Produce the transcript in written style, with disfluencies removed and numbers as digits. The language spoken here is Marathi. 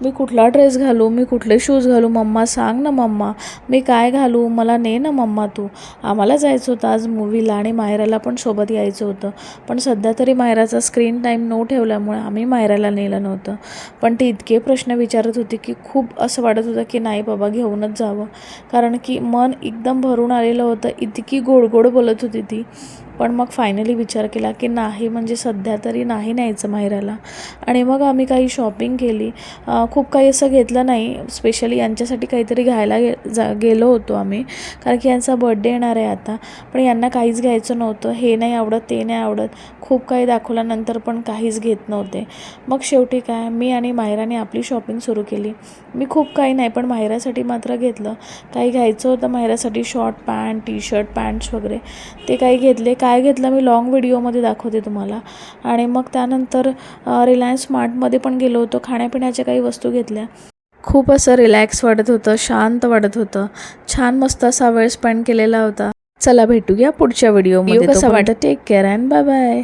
मी कुठला ड्रेस घालू, मी कुठले शूज घालू, मम्मा सांग ना मम्मा, मी काय घालू, मला ने ना मम्मा तू. आम्हाला जायचं होतं आज मूवीला आणि मायराला पण सोबत यायचं होतं, पण सध्या तरी मायराचा स्क्रीन टाईम नो ठेवल्यामुळे आम्ही मायराला नेलं नव्हतं. पण ती इतके प्रश्न विचारत होती की खूप असं वाटत होतं की नाही बाबा घेऊनच जावं, कारण की मन एकदम भरून आलेलं होतं. इतकी गोड गोड बोलत होती ती. पण मग फायनली विचार केला की नाही, म्हणजे सध्या तरी नाही न्यायचं मायराला. आणि मग आम्ही काही शॉपिंग केली. खूप काही असं घेतलं नाही, स्पेशली यांच्यासाठी काहीतरी घ्यायला गेलो होतो आम्ही, कारण की यांचा बर्थडे येणार आहे आता. पण यांना काहीच घ्यायचं नव्हतं, हे नाही आवडत ते नाही आवडत, खूप काही दाखवल्यानंतर पण काहीच घेत नव्हते. मग शेवटी काय, मी आणि मायराने आपली शॉपिंग सुरू केली. मी खूप काही नाही, पण मायरासाठी मात्र घेतलं. काही घ्यायचं होतं मायरासाठी, short pant, T shirt, pants वगैरे, ते काही घेतले. काय घेतलं मी लॉंग व्हिडिओमध्ये दाखवते तुम्हाला. आणि मग त्यानंतर रिलायन्स स्मार्टमध्ये पण गेलो होतो, खाण्यापिण्याच्या काही वस्तू घेतल्या. खूप असं रिलॅक्स वाटत होतं, शांत वाटत होतं, छान मस्त असा वेळ स्पेंड केलेला होता. चला भेटूया पुढच्या व्हिडिओमध्ये. कसा वाटत, take care and bye bye.